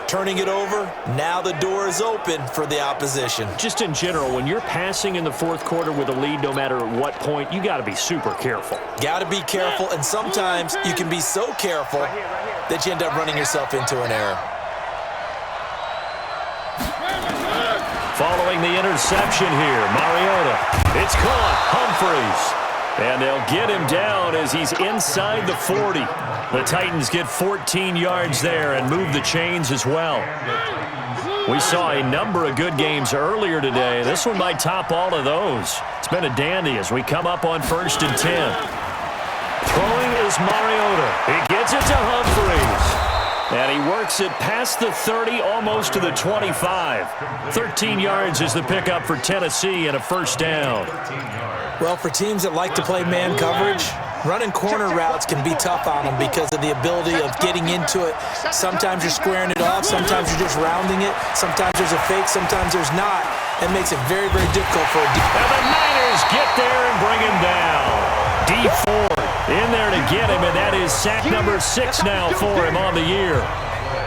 turning it over. Now the door is open for the opposition. Just in general, when you're passing in the fourth quarter with a lead, no matter at what point, you got to be super careful. Got to be careful, and sometimes you can be so careful that you end up running yourself into an error. Following the interception here, Mariota. It's caught. Humphreys. And they'll get him down as he's inside the 40. The Titans get 14 yards there and move the chains as well. We saw a number of good games earlier today. This one might top all of those. It's been a dandy as we come up on 1st and 10. Throwing is Mariota. He gets it to Humphreys. And he works it past the 30, almost to the 25. 13 yards is the pickup for Tennessee and a first down. Well, for teams that like to play man coverage, running corner routes can be tough on them because of the ability of getting into it. Sometimes you're squaring it off. Sometimes you're just rounding it. Sometimes there's a fake. Sometimes there's not. It makes it very, very difficult for a defense. And the Niners get there and bring him down. D Ford in there to get him, and that is sack number 6 now for him on the year.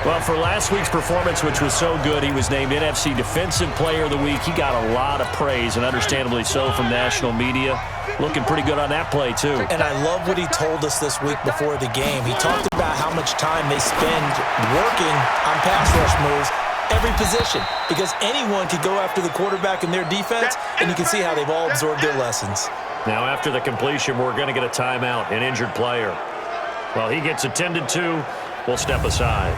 Well, for last week's performance, which was so good, he was named NFC Defensive Player of the Week. He got a lot of praise, and understandably so, from national media. Looking pretty good on that play, too. And I love what he told us this week before the game. He talked about how much time they spend working on pass rush moves, every position, because anyone could go after the quarterback in their defense, and you can see how they've all absorbed their lessons. Now, after the completion, we're going to get a timeout, an injured player. Well, he gets attended to. We'll step aside.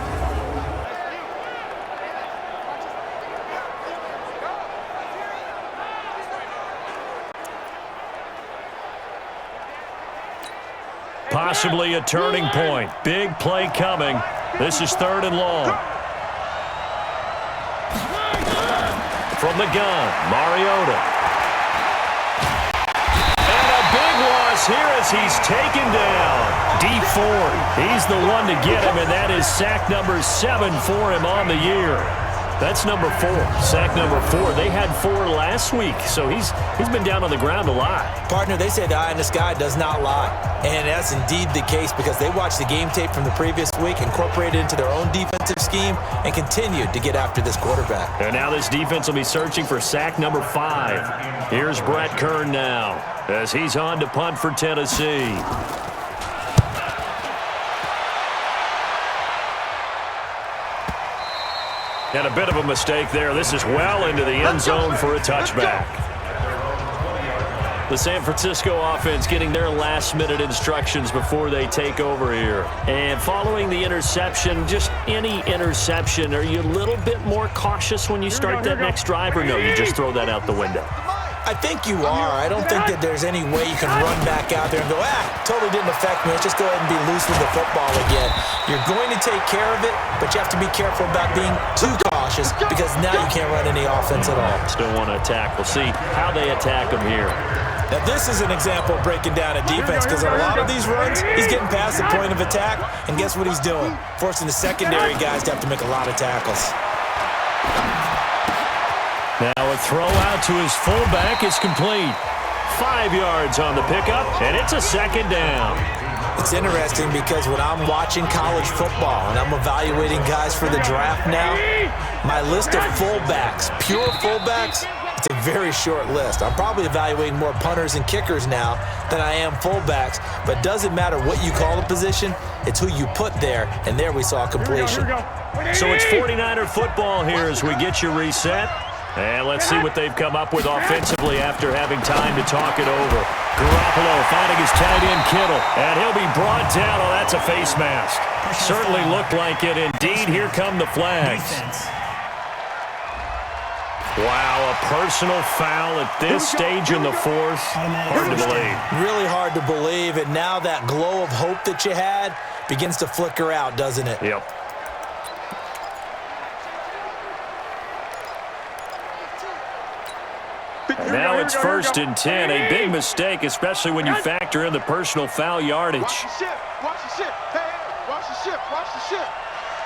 Possibly a turning point. Big play coming. This is 3rd and long. From the gun, Mariota. And a big loss here as he's taken down. D Ford, he's the one to get him, and that is sack number 7 for him on the year. That's number 4, sack number 4. They had 4 last week, so he's been down on the ground a lot. Partner, they say the eye in the sky does not lie, and that's indeed the case because they watched the game tape from the previous week, incorporated it into their own defensive scheme, and continued to get after this quarterback. And now this defense will be searching for sack number 5. Here's Brett Kern now as he's on to punt for Tennessee. And a bit of a mistake there. This is well into the end zone for a touchback. The San Francisco offense getting their last-minute instructions before they take over here. And following the interception, just any interception, are you a little bit more cautious when you start that next drive, or no, you just throw that out the window? I think you are. I don't think that there's any way you can run back out there and go, totally didn't affect me. Let's just go ahead and be loose with the football again. You're going to take care of it, but you have to be careful about being too cautious because now you can't run any offense at all. Still want to attack. We'll see how they attack them here. Now, this is an example of breaking down a defense because on a lot of these runs, he's getting past the point of attack, and guess what he's doing? Forcing the secondary guys to have to make a lot of tackles. Now a throw out to his fullback is complete. 5 yards on the pickup, and it's a 2nd down. It's interesting because when I'm watching college football and I'm evaluating guys for the draft now, my list of fullbacks, pure fullbacks, it's a very short list. I'm probably evaluating more punters and kickers now than I am fullbacks, but it doesn't matter what you call the position, it's who you put there, and there we saw a completion. So it's 49er football here as we get you reset. And let's see what they've come up with offensively after having time to talk it over. Garoppolo finding his tight end Kittle, and he'll be brought down. Oh, that's a face mask. Certainly looked like it. Indeed, here come the flags. Wow, a personal foul at this stage in the fourth. Hard to believe. Really hard to believe, and now that glow of hope that you had begins to flicker out, doesn't it? Yep. And now it's 1st and 10. A big mistake, especially when you factor in the personal foul yardage. Watch the ship. Watch the ship. Hey, watch the ship. Watch the ship.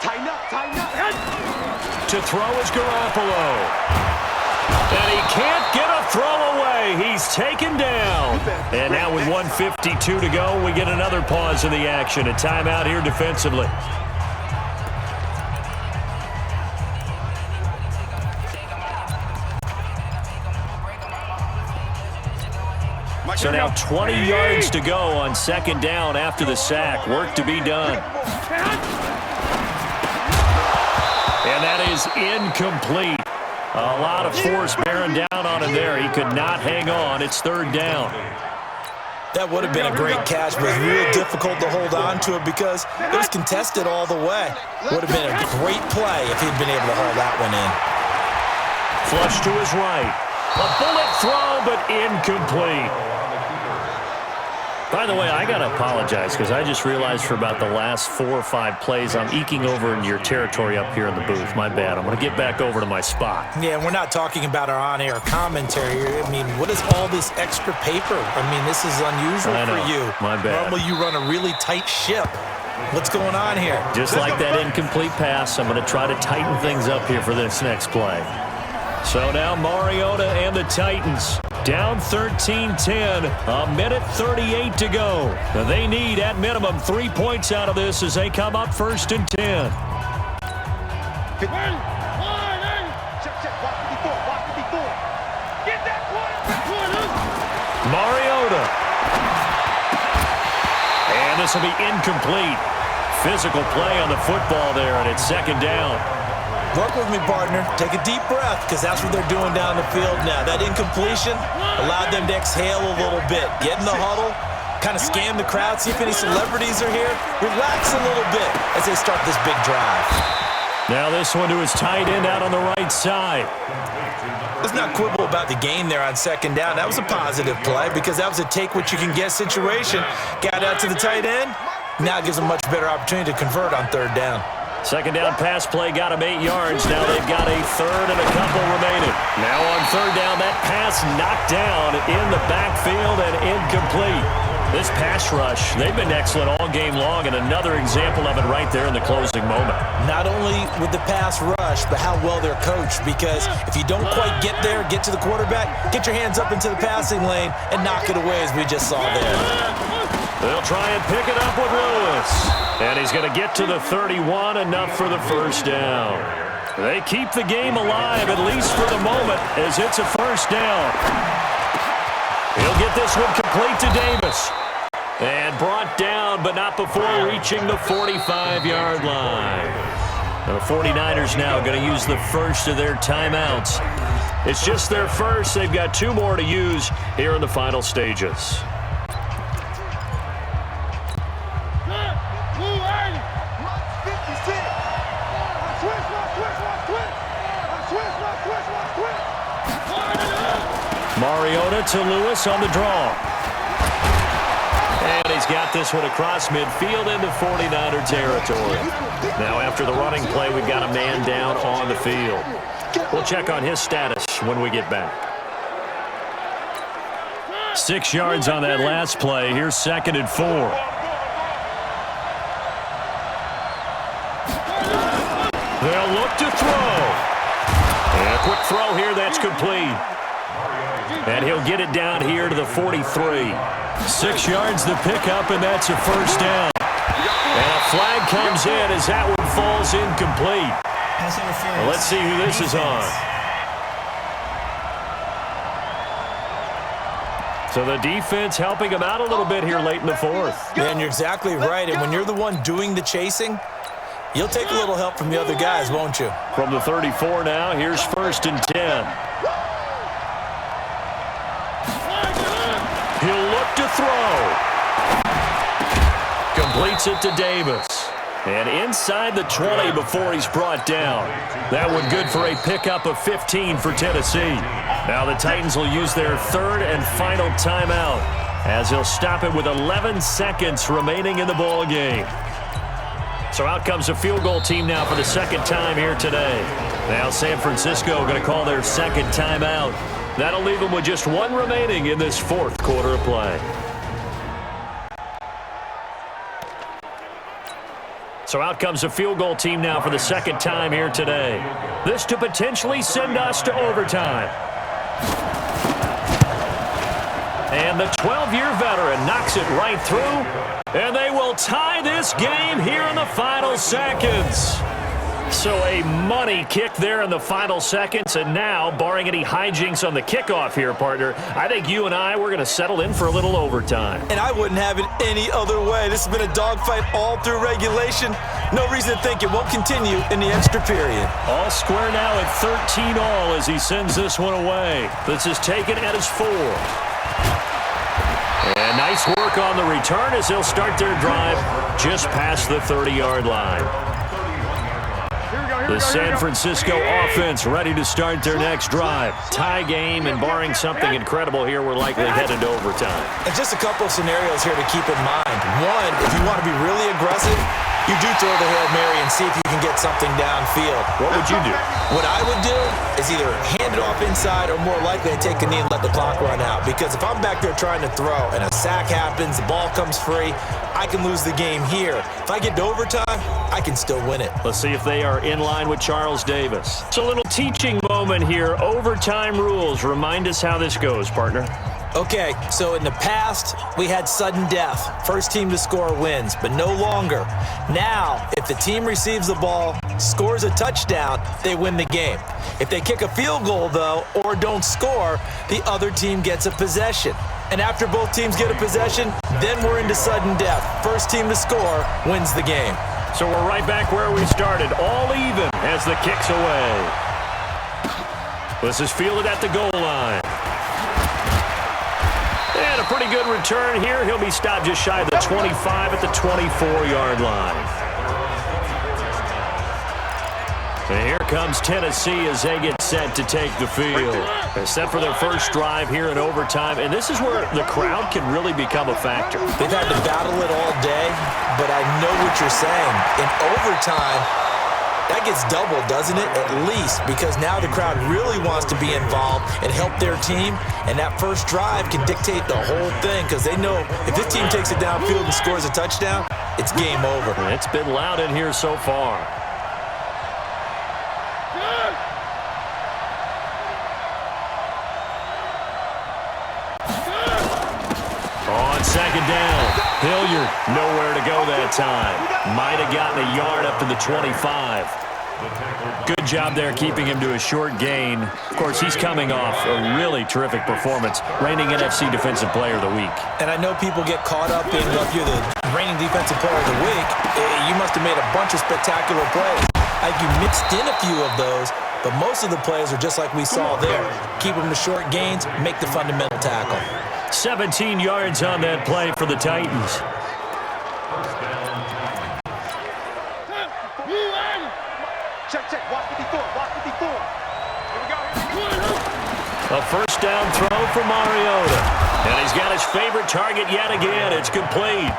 Tighten up. Tighten up. To throw is Garoppolo. And he can't get a throw away. He's taken down. And now with 1:52 to go, we get another pause in the action. A timeout here defensively. So now 20 yards to go on second down after the sack. Work to be done. And that is incomplete. A lot of force bearing down on him there. He could not hang on. It's third down. That would have been a great catch, but it was real difficult to hold on to it because it was contested all the way. Would have been a great play if he'd been able to haul that one in. Flush to his right. A bullet throw, but incomplete. By the way, I got to apologize because I just realized for about the last 4 or 5 plays, I'm eking over into your territory up here in the booth. My bad. I'm going to get back over to my spot. Yeah, and we're not talking about our on-air commentary. I mean, what is all this extra paper? I mean, this is unusual for you. My bad. Normally you run a really tight ship. What's going on here? Just like that incomplete pass, I'm going to try to tighten things up here for this next play. So now Mariota and the Titans down 13-10, a minute 38 to go. They need, at minimum, 3 points out of this as they come up first and 10. Mariota. And this will be incomplete. Physical play on the football there, and it's second down. Work with me, partner. Take a deep breath, because that's what they're doing down the field now. That incompletion allowed them to exhale a little bit. Get in the huddle, kind of scan the crowd, see if any celebrities are here. Relax a little bit as they start this big drive. Now this one to his tight end out on the right side. Let's not quibble about the gain there on second down. That was a positive play because that was a take-what-you-can-get situation. Got out to the tight end. Now gives them a much better opportunity to convert on third down. Second down pass play got him 8 yards. Now they've got a third and a couple remaining. Now on third down, that pass knocked down in the backfield and incomplete. This pass rush, they've been excellent all game long, and another example of it right there in the closing moment. Not only with the pass rush, but how well they're coached, because if you don't quite get there, get to the quarterback, get your hands up into the passing lane and knock it away as we just saw there. They'll try and pick it up with Lewis. And he's going to get to the 31, enough for the first down. They keep the game alive, at least for the moment, as it's a first down. He'll get this one complete to Davis. And brought down, but not before reaching the 45-yard line. The 49ers now going to use the first of their timeouts. It's just their first. They've got 2 more to use here in the final stages. Mariota to Lewis on the draw. And he's got this one across midfield into 49er territory. Now after the running play, we've got a man down on the field. We'll check on his status when we get back. 6 yards on that last play. Here's second and 4. They'll look to throw. And a quick throw here, that's complete. And he'll get it down here to the 43. 6 yards the pickup, and that's a first down. And a flag comes in as that one falls incomplete. Well, let's see who this is on. So the defense helping him out a little bit here late in the fourth. Yeah, and you're exactly right. And when you're the one doing the chasing, you'll take a little help from the other guys, won't you? From the 34 now, here's first and 10. He'll look to throw. Completes it to Davis. And inside the 20 before he's brought down. That one good for a pickup of 15 for Tennessee. Now the Titans will use their third and final timeout as he'll stop it with 11 seconds remaining in the ball game. So out comes the field goal team now for the second time here today. Now San Francisco going to call their second timeout. That'll leave them with just 1 remaining in this fourth quarter of play. So out comes the field goal team now for the second time here today. This to potentially send us to overtime. And the 12-year veteran knocks it right through. And they will tie this game here in the final seconds. So a money kick there in the final seconds, and now, barring any hijinks on the kickoff here, partner, I think you and we're going to settle in for a little overtime. And I wouldn't have it any other way. This has been a dogfight all through regulation. No reason to think it won't continue in the extra period. All square now at 13-all as he sends this one away. This is taken at his 4. And nice work on the return as they'll start their drive just past the 30-yard line. The San Francisco offense ready to start their next drive. Tie game, and barring something incredible here, we're likely headed to overtime. And just a couple of scenarios here to keep in mind. One, if you want to be really aggressive, you do throw the Hail Mary and see if you can get something downfield. What would you do? What I would do is either hand it off inside or more likely to take a knee and let the clock run out. Because if I'm back there trying to throw and a sack happens, the ball comes free, I can lose the game here. If I get to overtime, I can still win it. Let's see if they are in line with Charles Davis. It's a little teaching moment here. Overtime rules. Remind us how this goes, partner. Okay, so in the past, we had sudden death. First team to score wins, but no longer. Now, if the team receives the ball, scores a touchdown, they win the game. If they kick a field goal, though, or don't score, the other team gets a possession. And after both teams get a possession, then we're into sudden death. First team to score wins the game. So we're right back where we started, all even as the kick's away. This is fielded at the goal line. And a pretty good return here. He'll be stopped just shy of the 25 at the 24-yard line. And here comes Tennessee as they get set to take the field. They're set for their first drive here in overtime, and this is where the crowd can really become a factor. They've had to battle it all day, but I know what you're saying. In overtime, that gets doubled, doesn't it? At least, because now the crowd really wants to be involved and help their team, and that first drive can dictate the whole thing because they know if this team takes it downfield and scores a touchdown, it's game over. It's been loud in here so far. On second down, Hilliard nowhere to go that time. Might have gotten a yard up to the 25. Good job there keeping him to a short gain. Of course, he's coming off a really terrific performance, reigning NFC Defensive Player of the Week. And I know people get caught up in, well, if you're the reigning Defensive Player of the Week, you must have made a bunch of spectacular plays. I think you mixed in a few of those, but most of the plays are just like we saw there. Keep them to short gains, make the fundamental tackle. 17 yards on that play for the Titans. Check. Watch 54. Watch 54. Here we go. A first down throw for Mariota. And he's got his favorite target yet again. It's complete.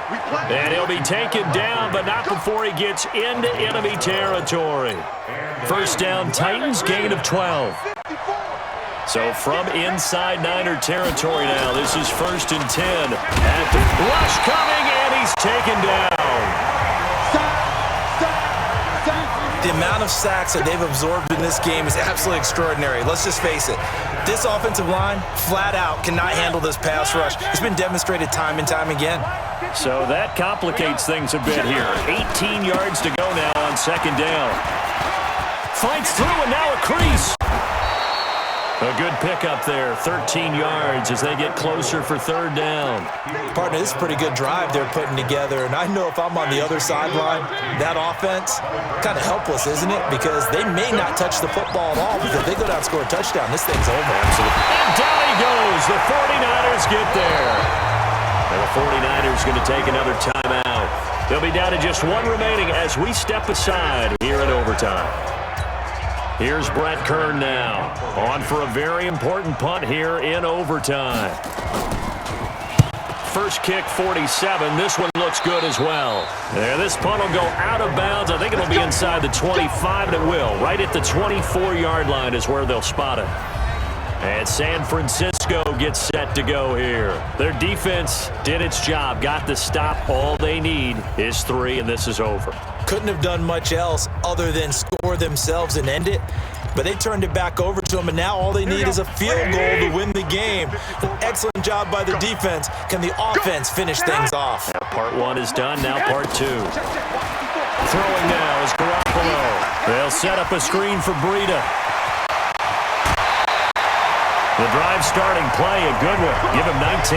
And he'll be taken down, but not before he gets into enemy territory. First down, Titans, gain of 12. So from inside Niner territory now, this is 1st and 10. At the rush coming, and he's taken down. The amount of sacks that they've absorbed in this game is absolutely extraordinary. Let's just face it. This offensive line, flat out, cannot handle this pass rush. It's been demonstrated time and time again. So that complicates things a bit here. 18 yards to go now on second down. Fights through, and now a crease. A good pickup there, 13 yards as they get closer for third down. Partner, this is a pretty good drive they're putting together, and I know if I'm on the other sideline, that offense, kind of helpless, isn't it? Because they may not touch the football at all, because if they go down and score a touchdown, this thing's over. Absolutely. And down he goes. The 49ers get there. And the 49ers going to take another timeout. They'll be down to just one remaining as we step aside here in overtime. Here's Brett Kern now, on for a very important punt here in overtime. First kick, 47. This one looks good as well. There, this punt will go out of bounds. I think it'll be inside the 25, and it will. Right at the 24-yard line is where they'll spot it. And San Francisco gets set to go here. Their defense did its job, got the stop. All they need is 3, and this is over. Couldn't have done much else other than score themselves and end it, but they turned it back over to them, and now all they need is a field goal to win the game. An excellent job by the defense. Can the offense finish things off? Part 1 is done, now part 2. Throwing now is Garoppolo. They'll set up a screen for Breida. The drive starting play, a good one. Give him 19.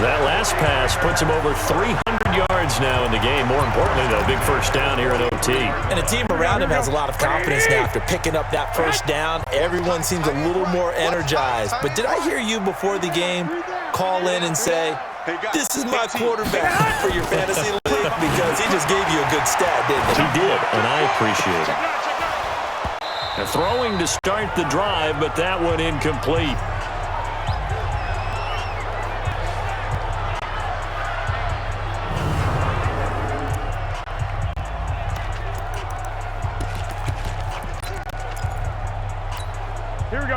That last pass puts him over 300 yards now in the game. More importantly, though, big first down here in OT. And the team around him has a lot of confidence now after picking up that first down. Everyone seems a little more energized. But did I hear you before the game call in and say, this is my quarterback for your fantasy league? Because he just gave you a good stat, didn't he? He did, and I appreciate it. And throwing to start the drive, but that one incomplete.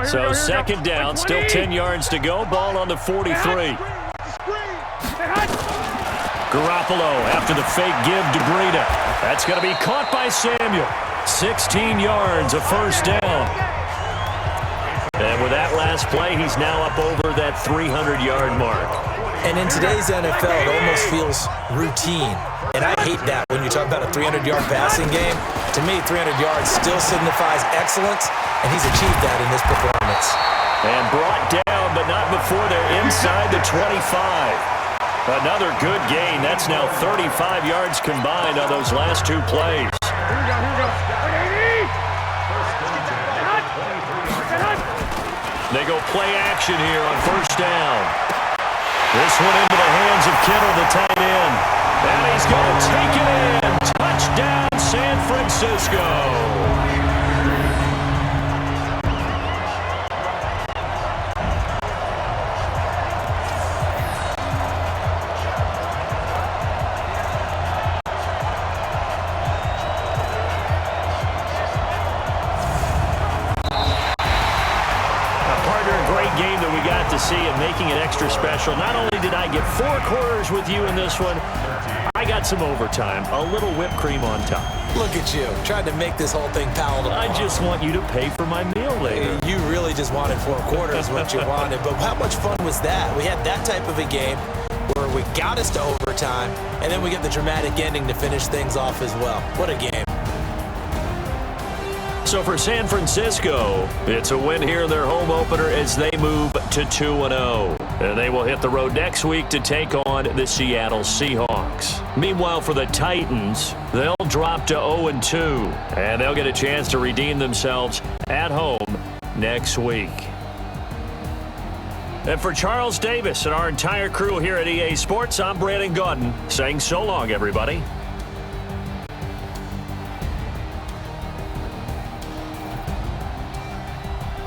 So second down, still 10 yards to go. Ball on the 43. Garoppolo after the fake give to Breida. That's going to be caught by Samuel. 16 yards, a first down. And with that last play, he's now up over that 300-yard mark. And in today's NFL, it almost feels routine. And I hate that when you talk about a 300-yard passing game. To me, 300 yards still signifies excellence, and he's achieved that in this performance. And brought down, but not before they're inside the 25. Another good gain. That's now 35 yards combined on those last two plays. They go play action here on first down. This one into the hands of Kittle, the tight end. And he's going to take it in. Touchdown, San Francisco. Game that we got to see and making it extra special. Not only did I get 4 quarters with you in this one, I got some overtime, a little whipped cream on top. Look at you, trying to make this whole thing palatable. I just want you to pay for my meal later. You really just wanted 4 quarters, what you wanted. But how much fun was that? We had that type of a game where we got us to overtime, and then we get the dramatic ending to finish things off as well. What a game. So for San Francisco, it's a win here in their home opener as they move to 2-0. And they will hit the road next week to take on the Seattle Seahawks. Meanwhile, for the Titans, they'll drop to 0-2. And they'll get a chance to redeem themselves at home next week. And for Charles Davis and our entire crew here at EA Sports, I'm Brandon Gaudin saying so long, everybody.